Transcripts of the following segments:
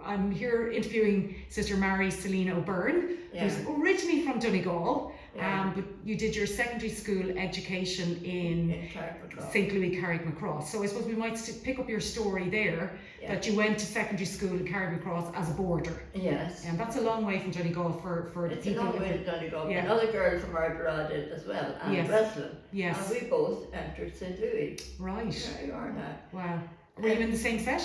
I'm here interviewing Sister Marie-Celine O'Byrne, who's originally from Donegal, but you did your secondary school education in St. Louis, Carrickmacross. So I suppose we might pick up your story there, that you went to secondary school in Carrickmacross as a boarder. Yes. And that's a long way from Donegal for it's people. It's a long way to Donegal. Another girl from Ardara did as well, and Breslin. Yes. And we both entered St. Louis. Right. There you are now. Wow. Were you in the same set?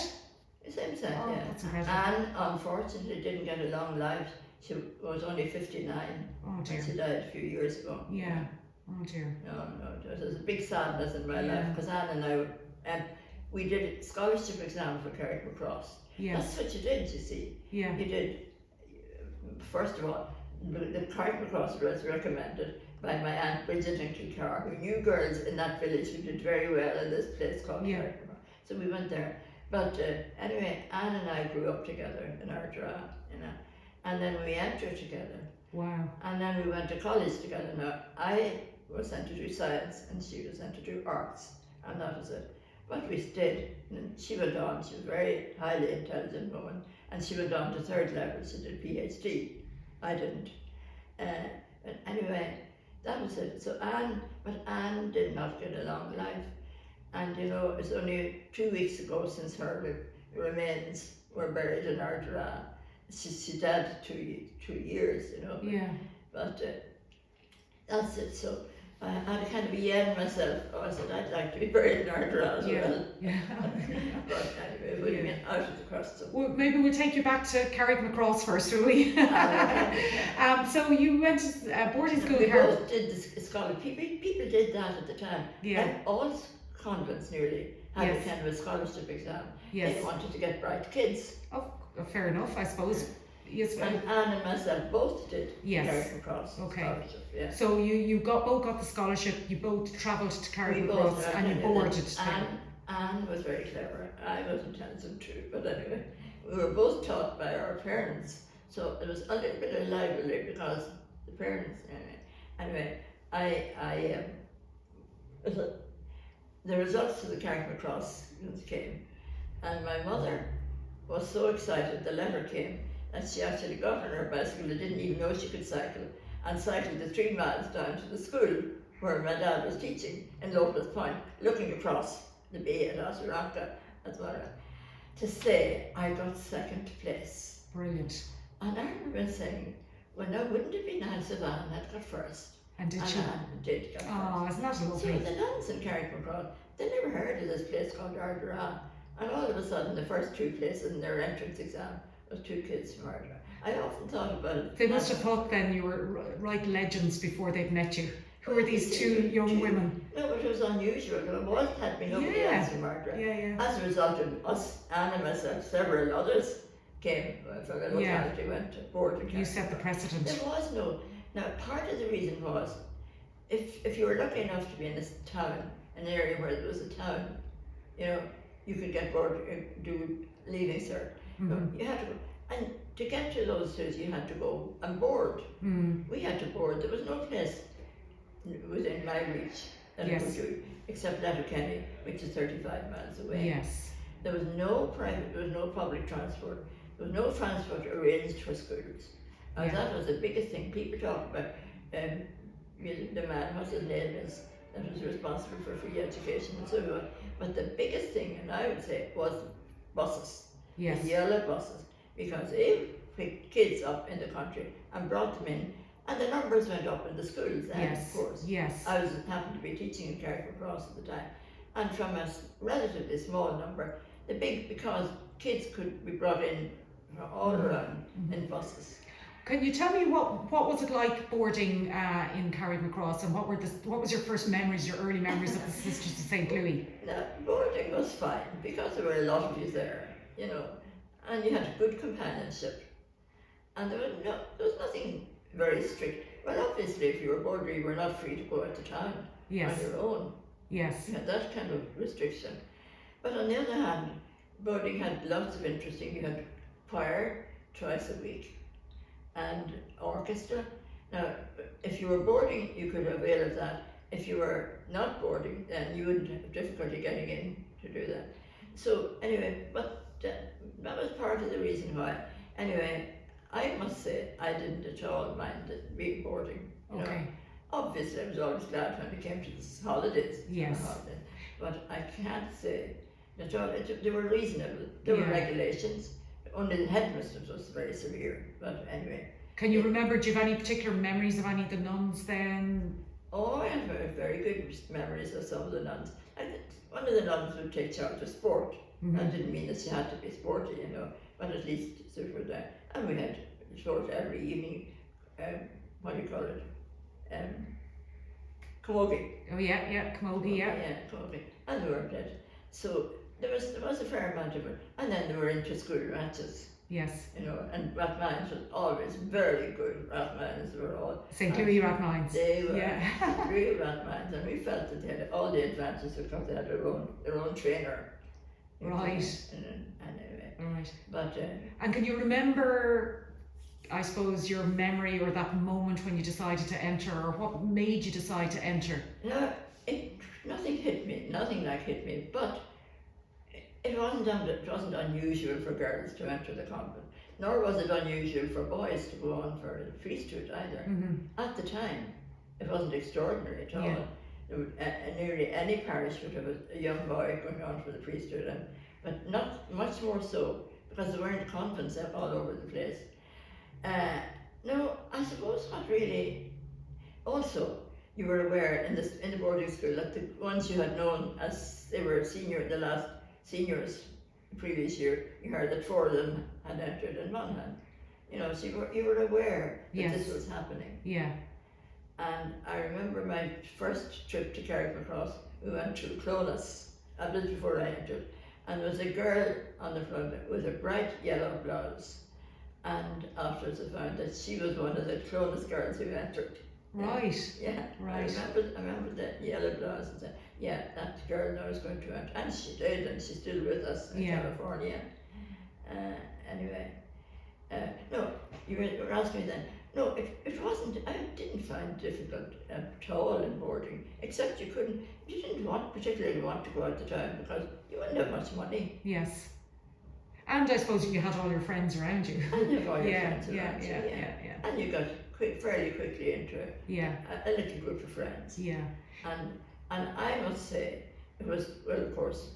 Same set, oh, yeah. That's impressive. Anne, unfortunately, didn't get a long life. She was only 59. Oh dear. She died a few years ago. Yeah. Oh dear. No, it was a big sadness in my life, because Anne and I, we did a scholarship exam for Carrickmacross. Yes. That's what you did, you see. Yeah. You did, first of all, the Carrickmacross was recommended by my Aunt Bridget and Kilcar, who knew girls in that village who did very well in this place called Carrickmacross. So we went there. But anyway, Anne and I grew up together in Ardara, and then we entered together. Wow. And then we went to college together. Now, I was sent to do science and she was sent to do arts, and that was it. But we stayed, and she went on. She was a very highly intelligent woman, and she went on to third level. She did PhD. I didn't. But anyway, that was it. So Anne did not get a long life. And it's only 2 weeks ago since her remains were buried in Ardara. She died 2 years, Yeah. But that's it. So I had to kind of yen myself. Oh, I said, I'd like to be buried in Ardara as well. Yeah. But anyway, we'll be out of the question. Well, maybe we'll take you back to Carrickmacross first, will we? So you went to boarding school. We both did the scholarship. People did that at the time. Yeah. And all convents nearly had a kind of a scholarship exam. Yes. They wanted to get bright kids. Oh, fair enough, I suppose. Yes. And Anne and myself both did. Yes. Carrickmacross scholarship. Yeah. So you both got the scholarship. You both travelled to Carrickmacross and you boarded together. Anne was very clever. I was intelligent too. But anyway, we were both taught by our parents. So it was a little bit of a rivalry because the parents. Anyway, the results of the Carrickmacross came, and my mother was so excited the letter came that she actually got on her bicycle and didn't even know she could cycle, and cycled the 3 miles down to the school where my dad was teaching in Locust Point, looking across the bay at Osiraka to say I got second place. Brilliant. And I remember saying, well, now wouldn't it be nice if Anne had got first? And did she? Anne did get first. Oh, isn't that lovely? So the nuns in Carrickmacross, they never heard of this place called Ardara. And all of a sudden, the first 2 places in their entrance exam was 2 kids from Ardara. I often thought about it. They must have thought then you were right legends before they'd met you. Who were these 2 young women? No, but it was unusual. There had been nobody else from Ardara. Yeah. As a result of us, Anne and myself, several others came from the locality, went to board. You set the precedent. There was no. Now, part of the reason was, if you were lucky enough to be in this town, an area where there was a town, you could get board, do leaving cert. Mm-hmm. You had to go, and to get to those cities, you had to go and board. We had to board. There was no place within my reach that I could do, except Letterkenny, which is 35 miles away. Yes. There was no private, there was no public transport. There was no transport arranged for schools. And that was the biggest thing. People talk about the man, what's his name is, that was responsible for free education and so on. But the biggest thing, and I would say, was buses. Yes. The yellow buses. Because they picked kids up in the country and brought them in, and the numbers went up in the schools. And of course, I happened to be teaching in Carrickmacross at the time. And from a relatively small number, because kids could be brought in from all around in buses. Can you tell me what was it like boarding in Carrickmacross, and what was your first memories, your early memories of the Sisters of St. Louis? Now, boarding was fine because there were a lot of you there, and you had good companionship, and there was nothing very strict. Well, obviously, if you were boarding, you were not free to go out to town on your own. Yes. You had that kind of restriction. But on the other hand, boarding had lots of interesting. You had choir twice a week, and orchestra. Now, if you were boarding, you could avail of that. If you were not boarding, then you wouldn't have difficulty getting in to do that. So anyway, but that was part of the reason why. Anyway, I must say I didn't at all mind being boarding. You know. Obviously, I was always glad when it came to the holidays. Yes. But I can't say at all. They were reasonable. There were regulations. Only the headmistress was very severe. But anyway. Can you remember, do you have any particular memories of any of the nuns then? Oh, I have very good memories of some of the nuns. One of the nuns would take charge of sport. That didn't mean that she had to be sporty, you know, but at least so for that. And we had sport every evening. What do you call it? Camogie. Oh yeah, camogie, yeah. Yeah, camogie. And they were played. So there was a fair amount of it. And then there were inter-school matches. Yes. You know, and Rathmines was always very good. Rathmines were all St. Louis Rathmines. They were real Rathmines, and we felt that they had all the advantages because they had their own trainer. Right. Anyway. Right. But and can you remember, I suppose, your memory or that moment when you decided to enter, or what made you decide to enter? No, nothing hit me. Nothing like hit me, but. It wasn't unusual for girls to enter the convent, nor was it unusual for boys to go on for the priesthood either. At the time, it wasn't extraordinary at all. Nearly any parish would have a young boy going on for the priesthood, but not much more so because there weren't convents all over the place. No, I suppose what really. Also, you were aware in the boarding school that the ones you had known as they were seniors the previous year, you heard that 4 of them had entered in Monaghan. You know, so you were aware that this was happening. Yeah. And I remember my first trip to Carrickmacross, we went through Clones, a bit before I entered, and there was a girl on the front with a bright yellow blouse. And afterwards I found that she was one of the Clones girls who entered. Right. Yeah. Right. I remember that yellow blouse and said, yeah, that girl now is going to enter. And she did, and she's still with us in California. Anyway. No, you were asking me then. No, it wasn't, I didn't find it difficult at all in boarding, except you didn't particularly want to go at the time because you wouldn't have much money. Yes. And I suppose you had all your friends around you. And you had all your friends around you. Yeah. And you got fairly quickly into a little group of friends. Yeah. And I must say, it was, well, of course,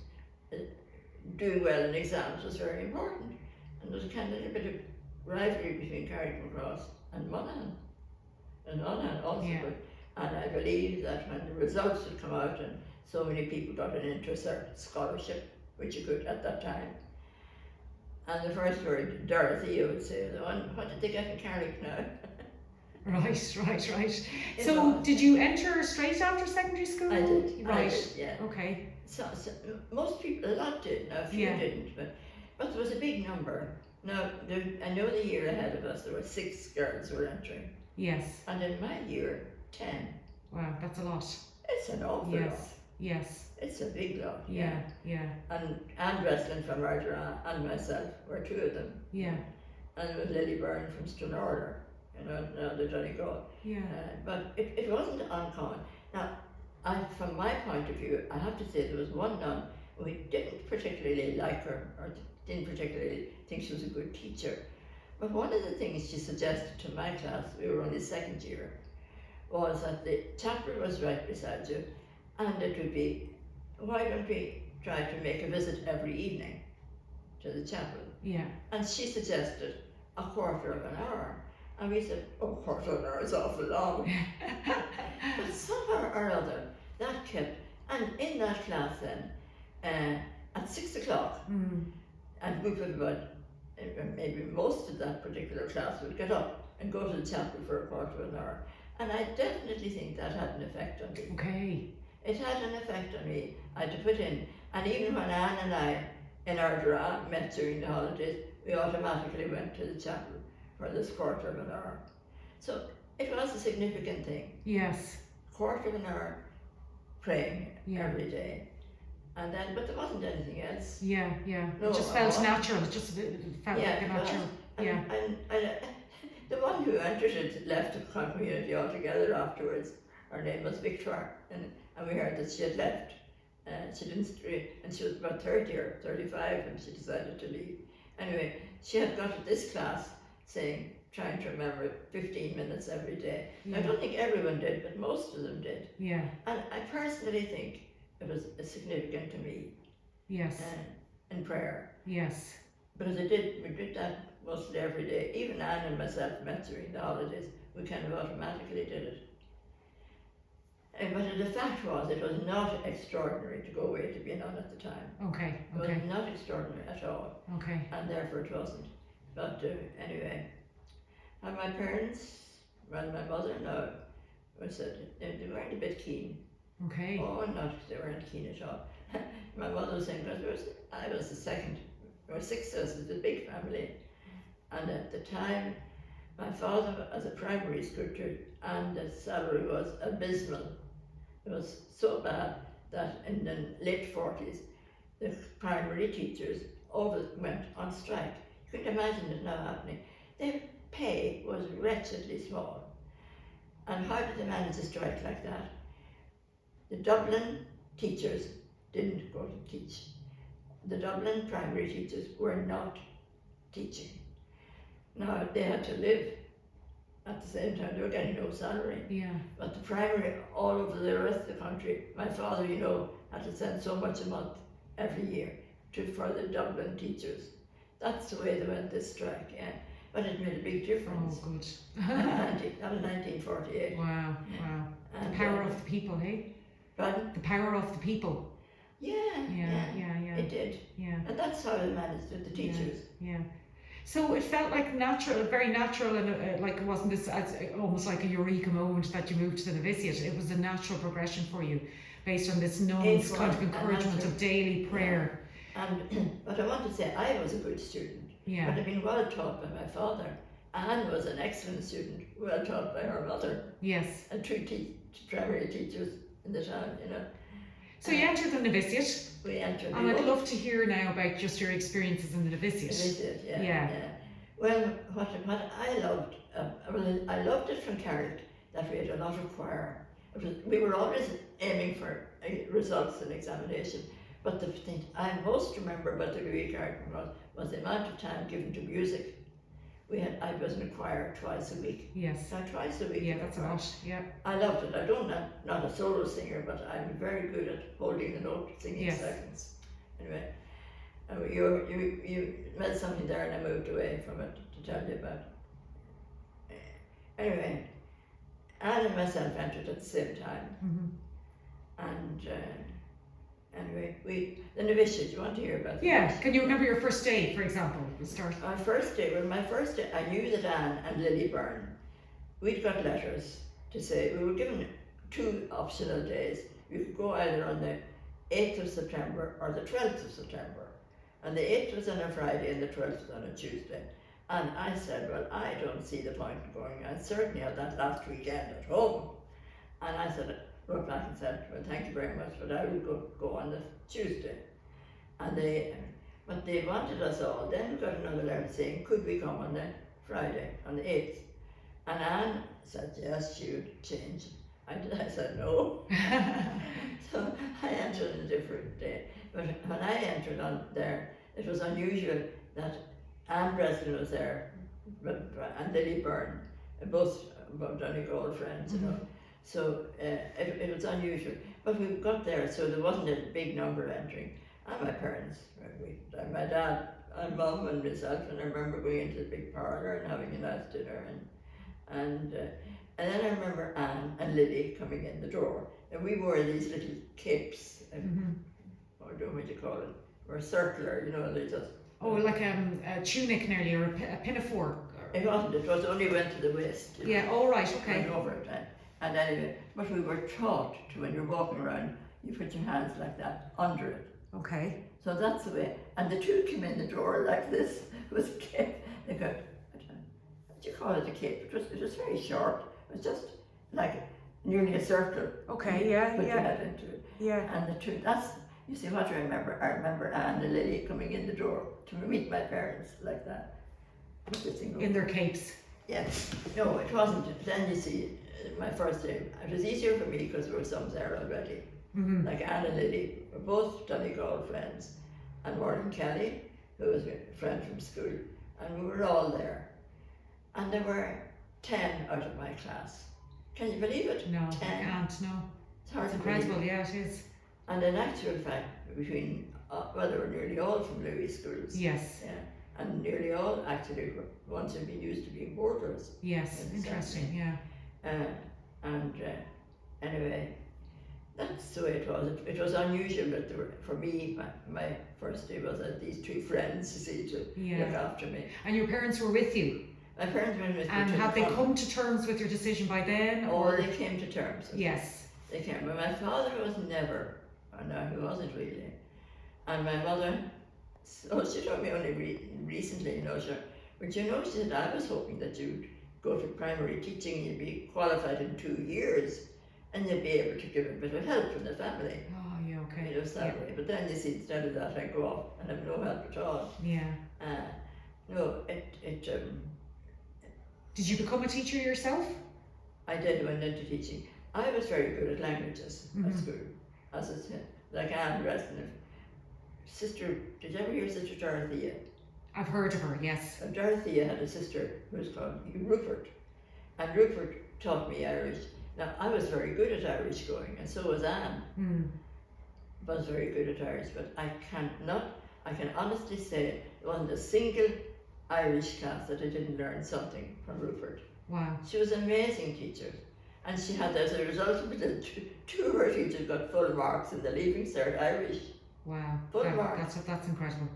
doing well in exams was very important. And there was a kind of a bit of rivalry between Carrickmacross and Monaghan. And Monaghan also good. And I believe that when the results had come out and so many people got an interest or scholarship, which you could at that time. And the first word, Dorothy, you would say, what did they get in Carrick now? Right. So did you enter straight after secondary school? I did. Right. I did, yeah. Okay. So most people, a lot did. Now, a few didn't, but there was a big number. Now, I know the year ahead of us, there were 6 girls who were entering. Yes. And in my year, 10. Wow, that's a lot. It's an awful lot. Yes. It's a big lot. Yeah. And Anne Westland from Ardra and myself were 2 of them. Yeah. And it was Lily Byrne from Stranraer, you know, now the Donegal. Yeah. But it wasn't uncommon. Now, from my point of view, I have to say there was one nun who didn't particularly like her or didn't particularly think she was a good teacher. But one of the things she suggested to my class, we were only 2nd year, was that the chapel was right beside you, and it would be, why don't we try to make a visit every evening to the chapel? Yeah. And she suggested a quarter of an hour. And we said, a quarter of an hour is awful long. But somehow or other, that kept, and in that class then, at 6 o'clock, a group of about, maybe most of that particular class would get up and go to the chapel for a quarter of an hour. And I definitely think that had an effect on me. Okay. It had an effect on me. I had to put in, and even when Anne and I in Ardra met during the holidays, we automatically went to the chapel for this quarter of an hour. So it was a significant thing. Yes. Quarter of an hour praying every day. And then, but there wasn't anything else. Yeah. No, it just felt natural. It just felt like a natural. And the one who entered it left the community altogether afterwards. Her name was Victoire, and we heard that she had left She didn't stay, and she was about 30 or 35 when she decided to leave. Anyway, she had got to this class saying, trying to remember 15 minutes every day. Yeah. I don't think everyone did, but most of them did. Yeah. And I personally think it was significant to me. Yes. In prayer. Yes. Because we did that mostly every day. Even Anne and myself met during the holidays. We kind of automatically did it. But the fact was, it was not extraordinary to go away to be a nun at the time. Okay. It was not extraordinary at all. Okay. And therefore it wasn't. But anyway, and my parents, well, my mother, no, said they weren't a bit keen. Okay. Oh, not, they weren't keen at all. My mother was saying, I was the second, there were 6 of us, it was a big family. And at the time, my father was a primary school teacher, and the salary was abysmal. It was so bad that in the late 40s, the primary teachers all went on strike. You can imagine it now happening. Their pay was wretchedly small. And how did they manage a strike like that? The Dublin teachers didn't go to teach. The Dublin primary teachers were not teaching. Now, they had to live at the same time. They were getting no salary. Yeah. But the primary, all over the rest of the country, my father, had to send so much a month every year for the Dublin teachers. That's the way they went this strike, yeah. But it made a big difference. Oh, good. That was 1948. Wow. And the power of the people, hey? Pardon? The power of the people. Yeah. It did. Yeah. And that's how they managed with the teachers. Yeah. So it felt like natural, very natural, and like it wasn't this almost like a eureka moment that you moved to the novitiate. It was a natural progression for you, based on this nun's kind of encouragement of daily prayer. Yeah. And but I want to say, I was a good student. Yeah. But I'd been well taught by my father. Anne was an excellent student, well taught by her mother. Yes. And 2 primary teachers in the town, So you entered the novitiate. We entered. And I'd love to hear now about just your experiences in the novitiate. Novitiate, yeah. Well, what I loved, I loved it from Carrick, that we had a lot of choir. We were always aiming for results in examination, but the thing I most remember about the Louis Carrick was the amount of time given to music. I was in a choir twice a week. Yes. So twice a week. Yeah, that's a lot. Yeah. I loved it. I don't not a solo singer, but I'm very good at holding the note, singing seconds. Anyway, you meant something there, and I moved away from it to tell you about. Anyway, Anne and myself entered at the same time, and anyway, the novitiate. You want to hear about? Yeah. Can you remember your first day, for example? The start. My first day. Well, my first day, I knew that Anne and Lily Byrne. We'd got letters to say we were given 2 optional days. You could go either on the 8th of September or the 12th of September. And the 8th was on a Friday and the 12th was on a Tuesday. And I said, well, I don't see the point in going. I certainly had that last weekend at home. And I wrote back and said, well, thank you very much, but I will go on the Tuesday. And but they wanted us all. Then we got another letter saying, could we come on the Friday, on the 8th? And Anne said, yes, she would change. I said, no. So I entered a different day. But when I entered on there, it was unusual that Anne Breslin was there, and Lily Byrne, both Donegal friends, So it was unusual. But we got there, so there wasn't a big number entering. And my parents, my dad and mum and myself, and I remember going into the big parlour and having a nice dinner. And then I remember Anne and Lily coming in the door. And we wore these little capes, I don't know what you call it, or circular, they just... Oh, like a tunic nearly, or a pinafore. It wasn't, it was only went to the waist. Yeah, all right, okay. Went over it. And anyway, but we were taught to, when you're walking around, you put your hands like that, under it. Okay. So that's the way. And the 2 came in the door like this, with a cape. They go, what do you call it, a cape? It was very short. It was just like nearly a circle. Okay, yeah, Put your head into it. Yeah. And the 2, you see what I remember? I remember Anne and Lily coming in the door to meet my parents like that. In their capes. Yes. No, it wasn't. Then you see, my first day, it was easier for me because there were some there already. Like Anne and Lily were both Donegal friends, and Warren Kelly, who was a friend from school, and we were all there. And there were 10 out of my class. Can you believe it? No, 10. I can't, no. It's hard It's to believe. incredible, yeah, it is. And in actual fact, between, well, they were nearly all from Louis schools. Yes. Yeah. And nearly all actually were once had been used to being boarders. Yes, interesting, yeah. Anyway, that's the way it was. It was unusual that there were, for me, my first day was that these two friends, you see, to look after me. And your parents were with you? My parents were with me. And had they come to terms with your decision by then? Oh, they came to terms with Yes. They came. But my father was never, or no, he wasn't really. And my mother, she told me only recently, but she said, I was hoping that you'd go to primary teaching and you'd be qualified in 2 years and you'd be able to give a bit of help from the family. Oh, yeah, okay. Salary. But then you see, instead of that, I go off and have no help at all. Yeah. Did you become a teacher yourself? I did, went into teaching. I was very good at languages at school, as I said, like Anne Resniff. Sister, did you ever hear Sister Dorothea? I've heard of her, yes. Dorothea had a sister who was called Rupert, and Rupert taught me Irish. Now, I was very good at Irish going, and so was Anne. Was very good at Irish, but I can honestly say there wasn't a single Irish class that I didn't learn something from Rupert. Wow. She was an amazing teacher, and she had, as a result of it, two of her teachers got full marks in the Leaving Cert Irish. Wow. Full marks. That's incredible.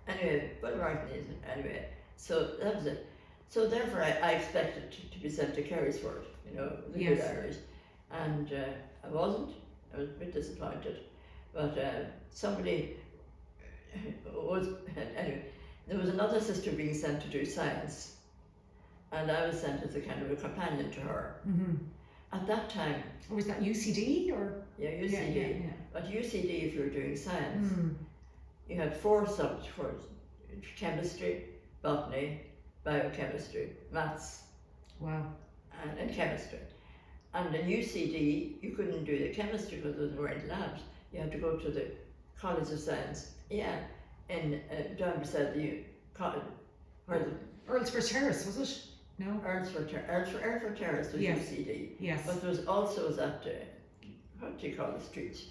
Anyway, full marks anyway. So that was it. So therefore I expected to be sent to Kerrysford, the good Irish. And I wasn't. I was a bit disappointed. But somebody was, anyway, there was another sister being sent to do science. And I was sent as a kind of a companion to her. At that time. Was that UCD or? Yeah, UCD. Yeah. But UCD, if you're doing science, you had 4 subjects: chemistry, botany, biochemistry, maths. Wow. And chemistry. And in UCD, you couldn't do the chemistry because there weren't labs. You had to go to the College of Science. Yeah, in down beside the college. Earlsford Terrace, was it? No. Earlsford Terrace was UCD. Yes. But there was also that what do you call the street?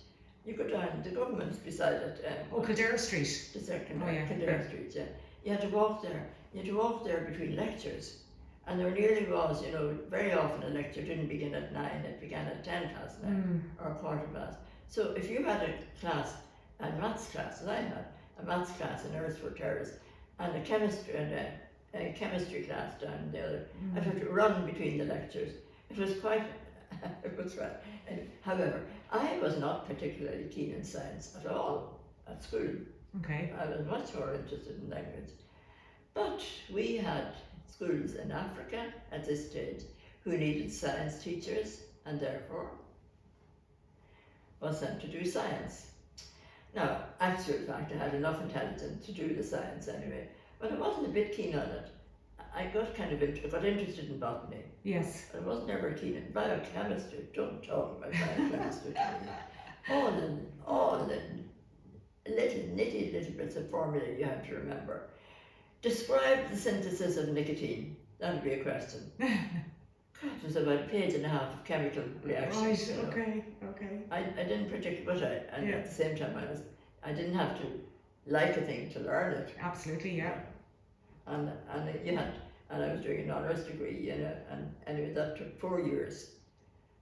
You go down, the government's beside it. Kildare Street. The second Kildare Street, yeah. You had to walk there. You had to walk there between lectures. And there nearly was, very often a lecture didn't begin at 9, it began at 10:09 or 15:15. So if you had a class, a maths class, as I had, a maths class in Earlsford Terrace, and a chemistry class down the other, I'd have to run between the lectures. It was quite, it was right. However, I was not particularly keen in science at all at school. Okay. I was much more interested in language. But we had schools in Africa at this stage who needed science teachers and therefore was sent to do science. Now, actual fact, I had enough intelligence to do the science anyway, but I wasn't a bit keen on it. I got got interested in botany. Yes. I was never keen in biochemistry. Don't talk about biochemistry to me. All the little bits of formula you have to remember. Describe the synthesis of nicotine. That would be a question. It was about a page and a half of chemical reactions. Right, okay. I didn't particularly, and at the same time I didn't have to like a thing to learn it. Absolutely, yeah. And I was doing an honours degree, and anyway that took 4 years.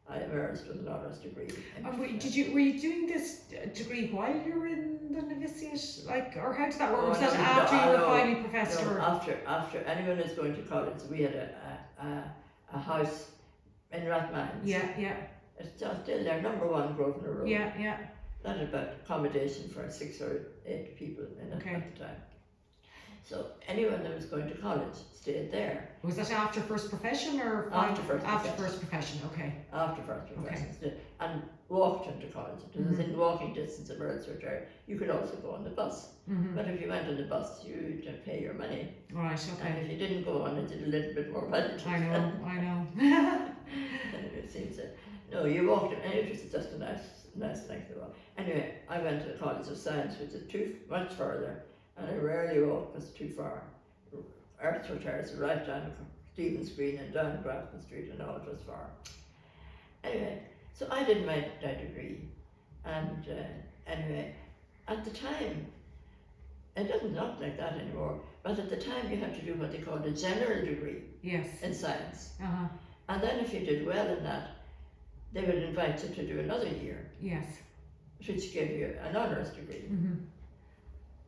I emerged with an honours degree. And were you doing this degree while you were in the novitiate, or how did that work? Oh, was that after you were finally professed? No, after anyone is going to college, we had a house in Rathmines. Yeah. It's still there, number 1 Grosvenor Road. Yeah. That had about accommodation for 6 or 8 people in it at the time. So anyone that was going to college stayed there. Was that after first profession or after first profession? Okay. After first profession, and walked into college. It was in walking distance of Earlsford Terrace. You could also go on the bus, but if you went on the bus, you'd pay your money. Right. Okay. And if you didn't go on, it did a little bit more money. I know. And it seems that no, you walked, and it was just a nice nice length of walk. Anyway, I went to the College of Science, which is too much further, and I rarely walk because it's too far. Arthur Terrace, right down Stephen's Green and down Grafton Street, and all it was far. Anyway, so I did my degree, and anyway, at the time, it doesn't look like that anymore, but at the time you had to do what they called a general degree in science. And then if you did well in that, they would invite you to do another year. Which gave you an honours degree.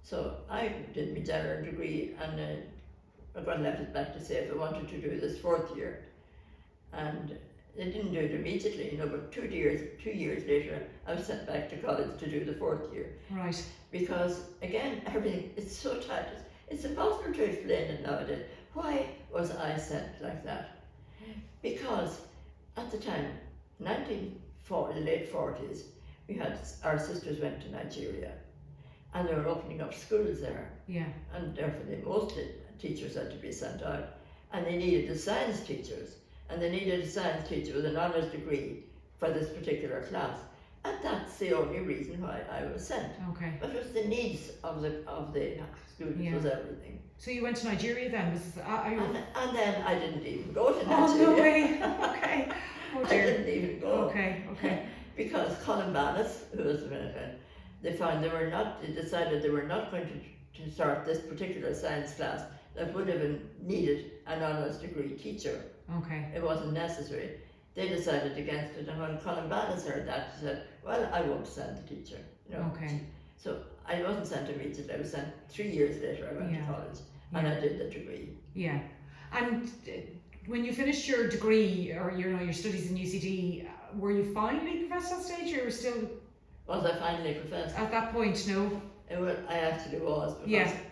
So I did my general degree, and I got left back to say if I wanted to do this 4th year. And they didn't do it immediately, but 2 years later, I was sent back to college to do the 4th year. Right. Because again, everything, it's so tight. It's impossible to explain it nowadays. Why was I sent like that? Because at the time, 1940, late 40s, we had, our sisters went to Nigeria, and they were opening up schools there. And therefore most teachers had to be sent out, and they needed the science teachers, and they needed a science teacher with an honours degree for this particular class. And that's the only reason why I was sent. But it was the needs of the students was everything. So you went to Nigeria then? And then I didn't even go to Nigeria. Oh, no way. Okay. Oh, I didn't even go. Okay. Because Colin Bannis, who was they decided they were not going to start this particular science class that would have needed an honours degree teacher. It wasn't necessary. They decided against it, and when Colin Bannis heard that, he said, well, I won't send the teacher. So I wasn't sent immediately. I was sent 3 years later. I went to college, and I did the degree. And when you finished your degree, or your studies in UCD, were you finally professed at that stage, or you were still? Was I finally professed? At that point, no. I actually was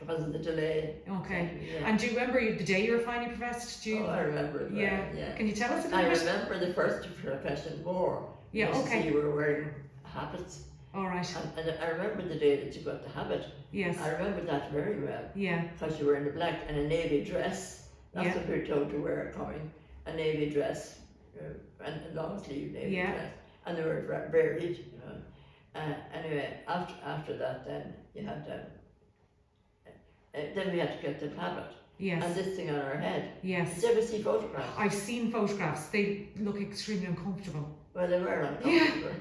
because of the delay. And do you remember the day you were finally professed? I remember it. Can you tell us a bit? I remember the first profession more. You were wearing habits. All right. And I remember the day that you got the habit. I remember that very well. Because you were in a black and a navy dress. That's what we were told to wear coming. A navy dress and a long sleeve navy dress. And they were varied. Anyway, after that, then you had then we had to get the habit. And this thing on our head. Did you ever see photographs? I've seen photographs. They look extremely uncomfortable. Well, they were uncomfortable.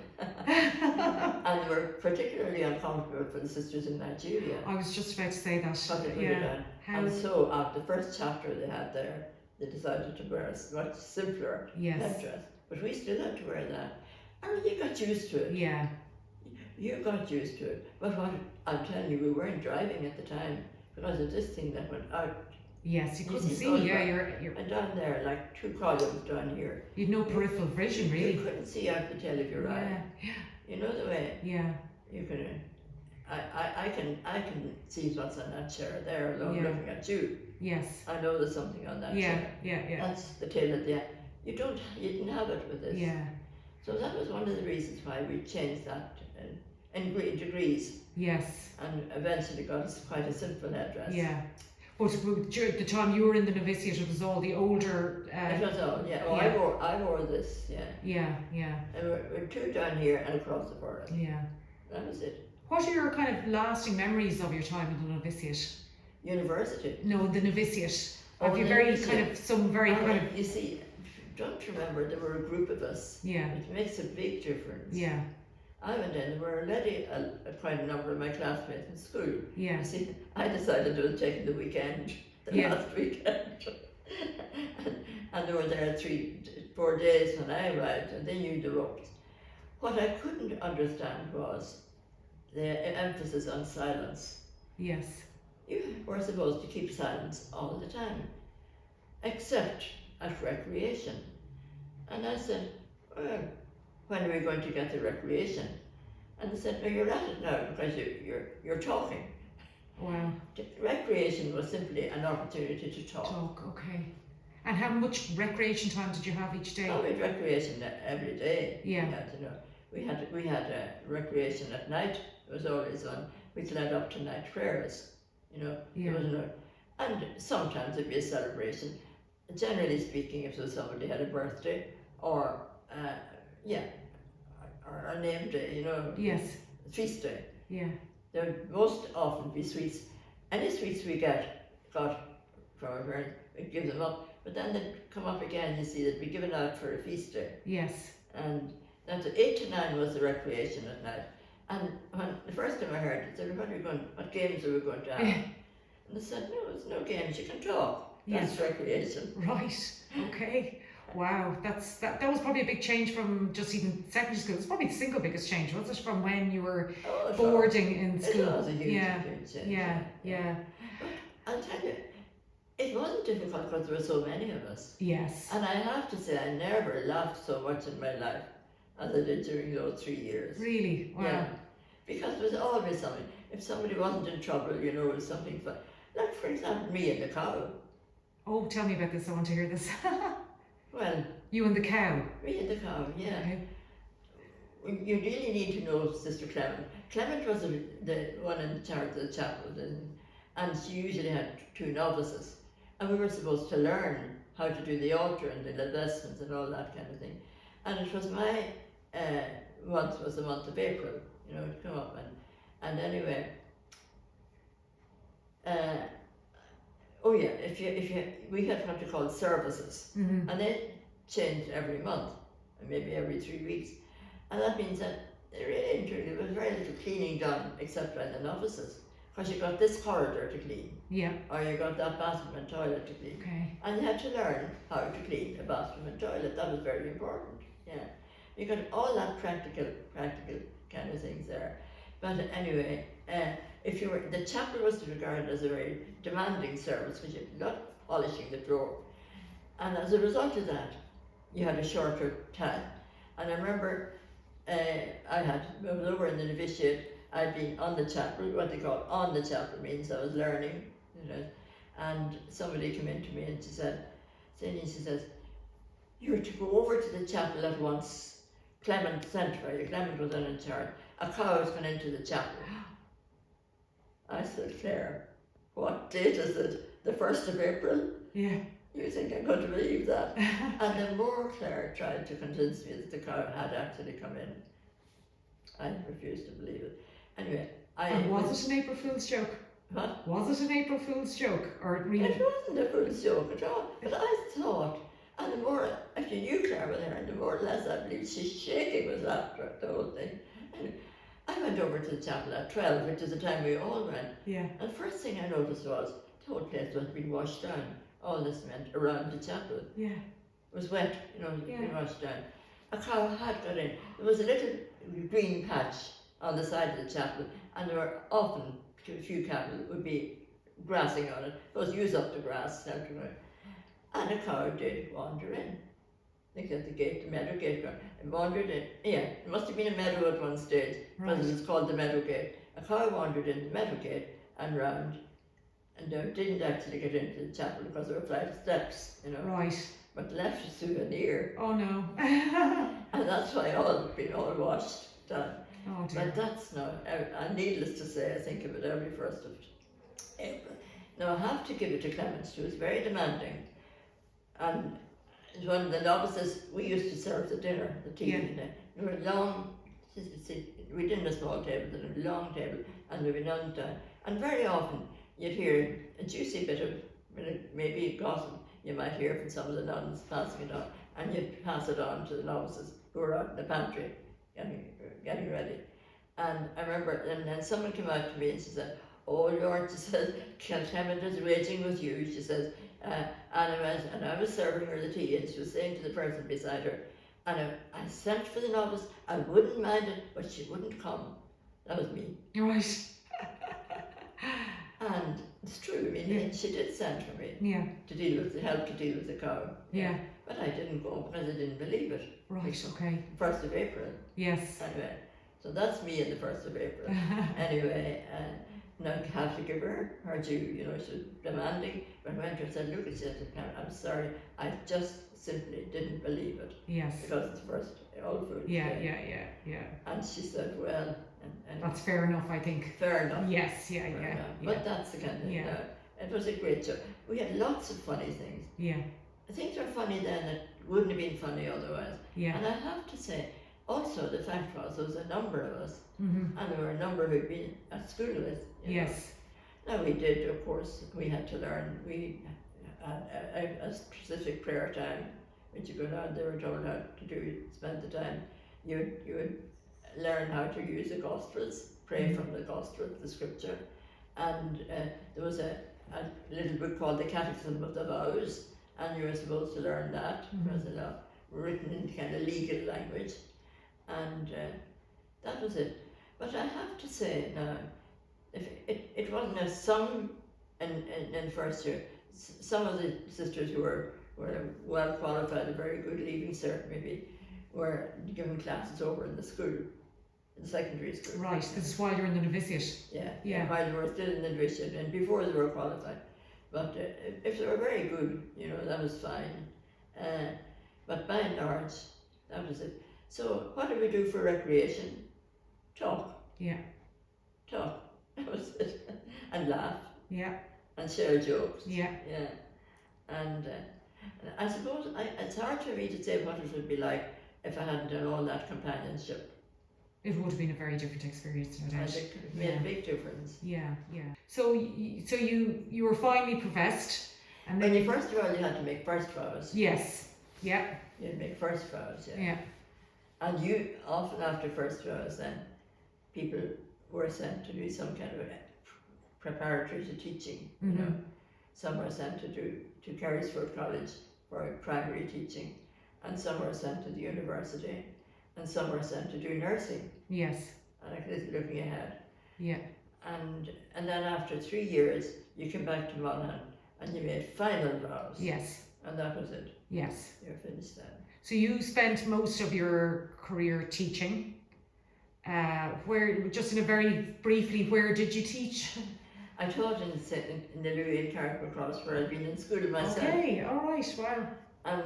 And they were particularly uncomfortable for the sisters in Nigeria. I was just about to say that. And so, after the first chapter they had there, they decided to wear a much simpler headdress. But we still had to wear that. And you got used to it. You got used to it. But what I'm telling you, we weren't driving at the time because of this thing that went out. Yes, you couldn't see. You're and down there, like 2 columns down here. You'd no peripheral vision, really. You couldn't see out the tail of your eye. You know the way. You can. I can see what's on that chair there alone, looking at you. I know there's something on that chair. That's the tail of the eye. You didn't have it with this. So that was one of the reasons why we changed that in degrees. And eventually got us quite a simple headdress. But during the time you were in the novitiate, it was all the older. It was all, I wore this, And we're 2 down here and across the forest. That was it. What are your kind of lasting memories of your time in the novitiate? University? No, the novitiate. Have you You see, don't remember there were a group of us. It makes a big difference. I went in, there were already quite a number of my classmates in school. You see, I decided I was taking the weekend, last weekend. and they were there 4 days when I arrived, and they knew the ropes. What I couldn't understand was the emphasis on silence. You were supposed to keep silence all the time, except at recreation. And I said, well, when are we going to get the recreation? And they said, no, you're at it now because you're talking. Wow. Recreation was simply an opportunity to talk. And how much recreation time did you have each day? We had recreation every day. We had recreation at night. It was always on, which led up to night prayers. There was and sometimes it'd be a celebration. Generally speaking, if somebody had a birthday or or a name day, Yes. feast day. Yeah. There would most often be sweets. Any sweets we got from our parents, we'd give them up. But then they'd come up again, you see, they'd be given out for a feast day. Yes. And that's 8 to 9 was the recreation at night. And when the first time I heard it, they said, what games are we going to have? And they said, no, it's no games, you can talk. That's recreation. Right. Okay. Wow. That was probably a big change from just even secondary school. It's probably the single biggest change, was it, from when you were boarding in school? It was a huge change. Yeah. But I'll tell you, it wasn't difficult because there were so many of us. Yes. And I have to say, I never laughed so much in my life as I did during those 3 years. Really? Wow. Yeah. Because there was always something. If somebody wasn't in trouble, it was something fun. Like, for example, me and the cow. Oh, tell me about this. I want to hear this. Well, you and the cow. Me and the cow, yeah. Okay. You really need to know Sister Clement. Clement was the one in charge of the chapel, and she usually had 2 novices. And we were supposed to learn how to do the altar and the vestments and all that kind of thing. And it was my month was the month of April, to come up and anyway. We had what we called services, Mm-hmm. and they changed every month, and maybe every 3 weeks, and that means that there was very little cleaning done except by the novices, because you got this corridor to clean, Yeah. or you got that bathroom and toilet to clean, Okay. and you had to learn how to clean a bathroom and toilet. That was very important. Yeah, you got all that practical kind of things there. But anyway, the chapel was regarded as a very demanding service, because you had polishing the floor, and as a result of that, you had a shorter time. And I remember I was over in the novitiate. I'd been on the chapel. What they call on the chapel means I was learning, and somebody came in to me and she says, "You're to go over to the chapel at once. Clement sent for you. Clement was in charge. A cow has gone into the chapel." I said, "Claire, what date is it? The 1st of April? Yeah. You think I'm going to believe that?" And the more Claire tried to convince me that the cow had actually come in, I refused to believe it. Anyway, And was it an April Fool's joke? What? Was it an April Fool's joke, or really? It wasn't a fool's joke at all. But I thought, and the more, actually you, Claire, were there, and the more or less I believe she's shaking with laughter at the whole thing. Anyway, I went over to the chapel at 12, which is the time we all went. Yeah. And the first thing I noticed was the whole place was being washed down. All this meant around the chapel. Yeah. It was wet, being washed down. A cow had got in. There was a little green patch on the side of the chapel, and there were often a few cattle would be grassing on it. Those use up the grass everywhere. And a cow did wander in. I think at the gate, the meadow gate, and wandered in. Yeah, it must have been a meadow at one stage, because it was called the meadow gate. A cow wandered in the meadow gate and round, and didn't actually get into the chapel because there were 5 steps, Right. but left a souvenir. Oh no. And that's why been all washed down. Oh dear. But that's now, needless to say, I think of it every 1st of April. Now I have to give it to Clement. She was very demanding, and one of the novices, we used to serve the dinner, the tea. Yeah. There were long, we didn't have a small table, there was a long table, and there were nuns down. And very often you'd hear a juicy bit of maybe gossip you might hear from some of the nuns passing it on, and you'd pass it on to the novices who were out in the pantry getting ready. And I remember, and then someone came out to me and she said, "Oh Lord," she said, "Clement is raging with you," she says, and I was serving her the tea, and she was saying to the person beside her, and I sent for the novice, I wouldn't mind it, but she wouldn't come. That was me. Right. And it's true, she did send for me Yeah. to help to deal with the cow. Yeah. But I didn't go because I didn't believe it. Right. Okay. 1st of April. Yes. Anyway, so that's me in the 1st of April. Anyway, now I have to give her due, she was demanding. But I went to her and said, "Look," she said, "I'm sorry, I just simply didn't believe it." Yes. Because it's first all food. Yeah. And she said, "Well," and That's fair enough, I think. fair enough. Yes. Yeah. Fair Yeah. enough. Yeah. But that's the kind of thing. Yeah. It was a great job. We had lots of funny things. Yeah. Things were funny then that wouldn't have been funny otherwise. Yeah. And I have to say, also the fact was there was a number of us, Mm-hmm. and there were a number who'd been at school with. Yes. Now we did, of course, we had to learn, we had a specific prayer time, which you go down, they were told how to do, spend the time. You would learn how to use the Gospels, pray from the Gospel, the scripture, and there was a little book called the Catechism of the Vows, and you were supposed to learn that. It was written in kind of legal language, and that was it. But I have to say now, if it wasn't as some in first year, some of the sisters who were well qualified, very good leaving cert maybe, were given classes over in the school, in the secondary school. Right, this is while you're in the novitiate. Yeah. While they were still in the novitiate and before they were qualified. But if they were very good, that was fine. But by and large, that was it. So what did we do for recreation? Talk. Yeah. Talk. That was it. And laugh. Yeah. And share jokes. Yeah. Yeah. And I suppose it's hard for me to say what it would be like if I hadn't done all that companionship. It would have been a very different experience, no doubt. I think it made a big difference. Yeah. So you were finally professed, and then First of all, you had to make first vows. Yes. Yeah. You had to make first vows. Yeah. And you often after first vows, then people were sent to do some kind of preparatory to teaching. Some were sent to Carysford College for primary teaching, and some were sent to the university, and some were sent to do nursing. Yes. And looking ahead. Yeah. And then after 3 years, you came back to Monaghan and you made final vows. Yes. And that was it. Yes. You're finished then. So you spent most of your career teaching. Where, just in a very briefly, where did you teach? I taught in the Louis in Carrickmacross, where I'd been in school myself. Okay, all right, wow. And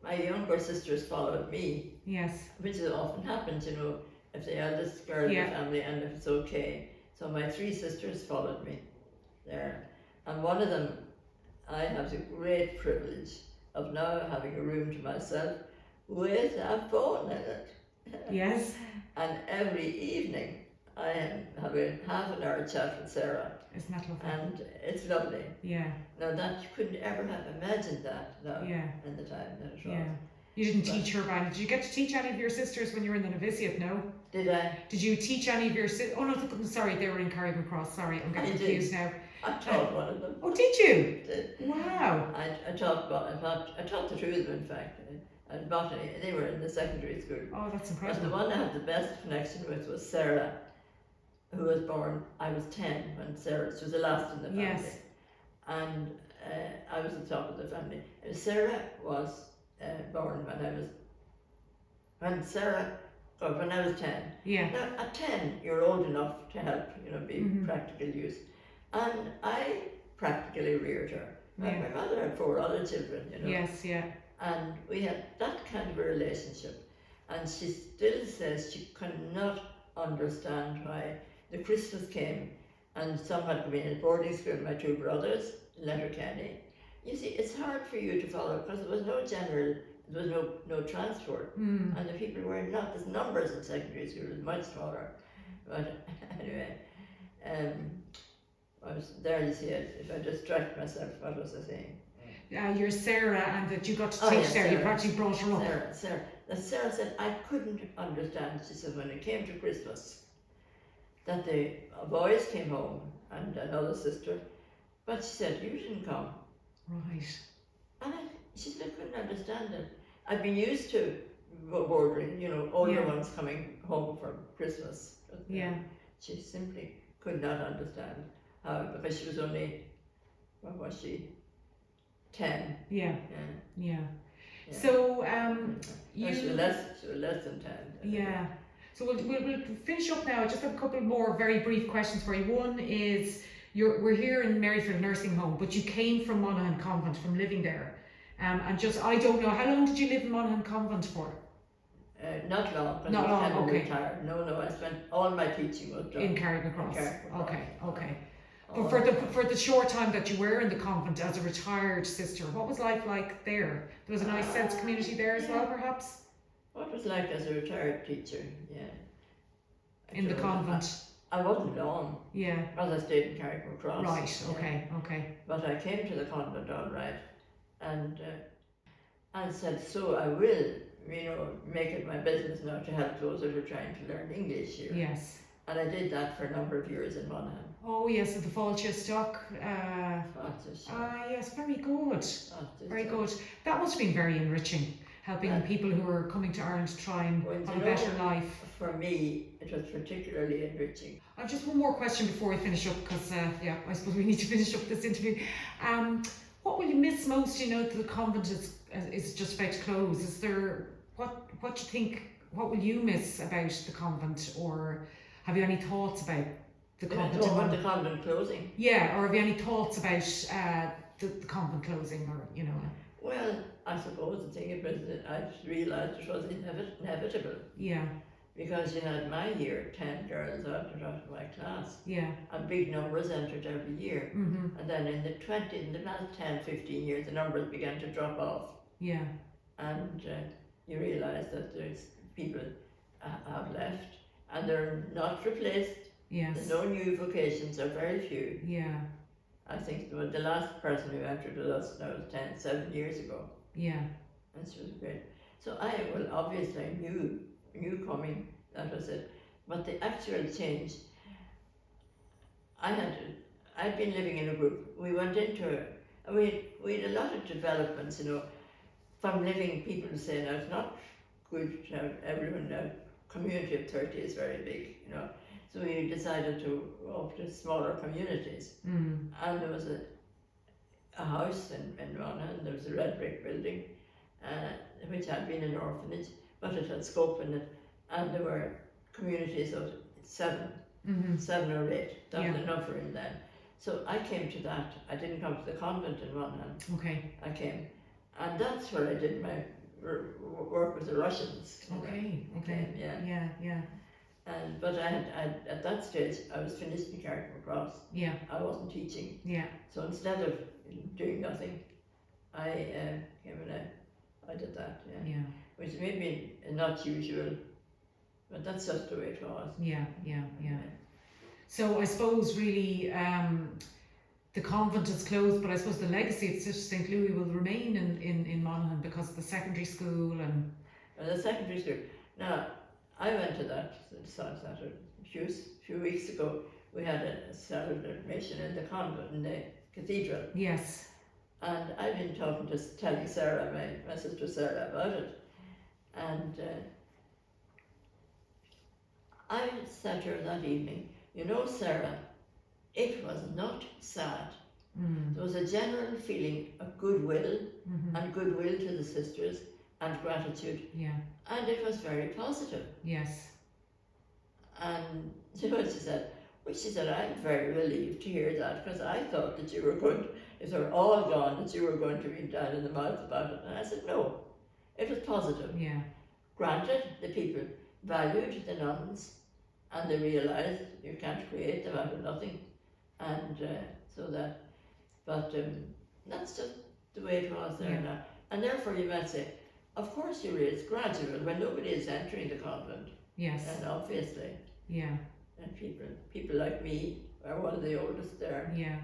my younger sisters followed me. Yes. Which often happens, if the eldest girl in the family and if it's okay. So my 3 sisters followed me there. And one of them, I have the great privilege of now having a room to myself with a phone in it. Yes. And every evening I am having half an hour chat with Sarah. Isn't that lovely? And it's lovely. Yeah. Now that you couldn't ever have imagined that in the time that it was. Yeah. You didn't teach her band. Did you get to teach any of your sisters when you were in the novitiate? No. Did I? Did you teach any of your sisters? Oh no, sorry, they were in Carrickmacross. Sorry, I'm getting confused now. I taught one of them. Oh, did you? Did. Wow. I taught the 2 of them, in fact. And botany, they were in the secondary school. Oh, that's But incredible. the one I had the best connection with was Sarah, who was born, I was 10 when she was the last in the family. Yes. And I was the top of the family. And Sarah was born when I was 10. Yeah. Now, at 10, you're old enough to help, be practical use. And I practically reared her. And my mother had 4 other children, Yes, yeah. And we had that kind of a relationship. And she still says she cannot understand why the Christmas came and some had been in boarding school, my 2 brothers, Letterkenny. You see, it's hard for you to follow because there was no transport. And the people were not, there's numbers in secondary school, it was much smaller. But anyway, I was there, you see it, if I distract myself, what was I saying? You're Sarah, and that you got to teach Sarah. You practically brought her up. Sarah said, I couldn't understand. She said, when it came to Christmas, that the boys came home and another sister, but she said, you didn't come. Right. And she said, I couldn't understand it. I'd been used to bordering, older ones coming home for Christmas. But, she simply could not understand how, because she was only, what was she? 10. Yeah. So, she was less than 10. Yeah. So we'll finish up now. I just have a couple more very brief questions for you. One is, we're here in Maryfield Nursing Home, but you came from Monaghan Convent, from living there. And just, I don't know, how long did you live in Monaghan Convent for? Not long. Not long, okay. Retired. No, I spent all my teaching was done in Carrickmacross. Okay. But Oh. for the short time that you were in the convent as a retired sister, what was life like there? There was a nice sense of community there as well, perhaps? What was like as a retired teacher, yeah. In the convent? I wasn't long. Yeah. Because I stayed in Carrickmacross. Right, yeah. okay. But I came to the convent all right, and said, so I will, make it my business now to help those that are trying to learn English here. Yes. And I did that for a number of years in Monaghan. Oh yes, at the Fáilte Stock. Yes, very good. Very good. That must have been very enriching, helping people who are coming to Ireland to try and have a better life. For me, it was particularly enriching. I've just one more question before I finish up, because I suppose we need to finish up this interview. What will you miss most? The convent is just about to close. Is there what do you think? What will you miss about the convent, or have you any thoughts about the convent? The convent closing. Yeah, or have you any thoughts about the convent closing, or Well, I suppose the thing is that I realised it was inevitable. Yeah. Because you had my year, 10 girls out of my class. Yeah. And big numbers entered every year. Mm-hmm. And then in the last 10, 15 years, the numbers began to drop off. Yeah. And you realise that there's people have left, and they're not replaced. Yes. There's no new vocations, or very few. Yeah. I think the last person who entered with us now was 7 years ago. Yeah. And she was great. So obviously I knew coming, that was it. But the actual change, I'd been living in a group. We went into we had a lot of developments, from living, people saying now it's not good to have everyone, a community of 30 is very big, So we decided to go up to smaller communities. Mm. And there was a house in Monaghan, there was a red brick building, which had been an orphanage, but it had scope in it, and there were communities of 7 or 8, that was enough room then. So I came to that. I didn't come to the convent in Monaghan. Okay. I came, and that's where I did my work with the Russians. Okay. Yeah. But I had at that stage I was finished in Carrickmacross. Yeah. I wasn't teaching. Yeah. So instead of doing nothing, I came and I did that. Yeah. Yeah. Which may be not usual, but that's just the way it was. Yeah. So I suppose really the convent is closed, but I suppose the legacy of Sister St. Louis will remain in Monaghan because of the secondary school and the secondary school. Now, I went to that a few weeks ago. We had a celebration in the convent, in the cathedral. Yes. And I've been telling Sarah, my sister Sarah, about it. And I sat her that evening. Sarah, it was not sad. There was a general feeling of goodwill, and goodwill to the sisters, and gratitude. Yeah. And it was very positive. Yes. And you know what she said? Well, she said, I'm very relieved to hear that, because I thought that you were going, if they were all gone, that you were going to be down in the mouth about it. And I said, no, it was positive. Yeah. Granted, the people valued the nuns, and they realised you can't create them out of nothing. And but that's just the way it was there now. And therefore you might say, of course it's gradual when nobody is entering the convent. Yes. And obviously. Yeah. And people like me are one of the oldest there. Yeah.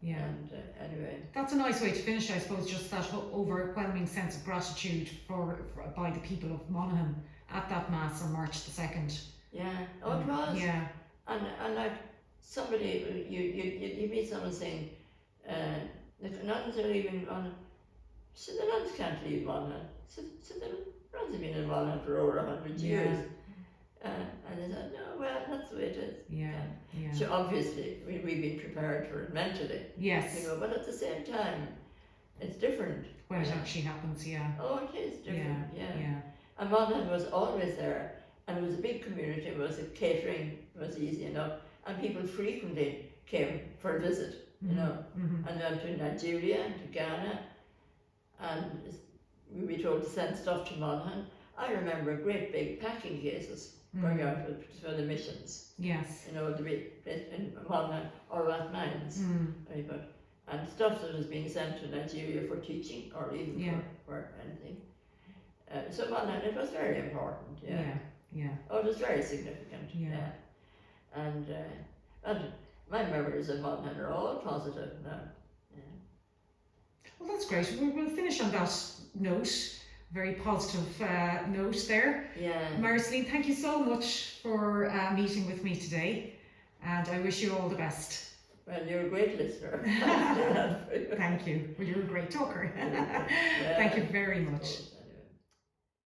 And anyway. That's a nice way to finish, I suppose, just that overwhelming sense of gratitude by the people of Monaghan at that Mass on March the 2nd. Yeah. Oh, it was. Yeah. And like somebody, you meet someone saying, the nuns are leaving Monaghan. So the nuns can't leave Monaghan. So the nuns have been in Monaghan for over 100 years. And they said, no, well, that's the way it is. Yeah. So obviously, we've been prepared for it mentally. Yes. But at the same time, it's different. When it actually happens, yeah. Oh, it is different, yeah. And Monaghan was always there, and it was a big community. Catering was easy enough, and people frequently came for a visit, and then to Nigeria and to Ghana, and we'd be told to send stuff to Monaghan. I remember great big packing cases going out for the missions. Yes. The big in Monaghan or at Mines. And stuff that was being sent to Nigeria for teaching or even for anything. So it was very important, yeah. Yeah. Oh, it was very significant, Yeah. And my memories of Monaghan are all positive now. Yeah. Well, that's great. We'll finish on that note. Very positive note there. Yeah. Marie-Celine, thank you so much for meeting with me today, and I wish you all the best. Well, you're a great listener. Thank you. Well, you're a great talker. Thank you very much.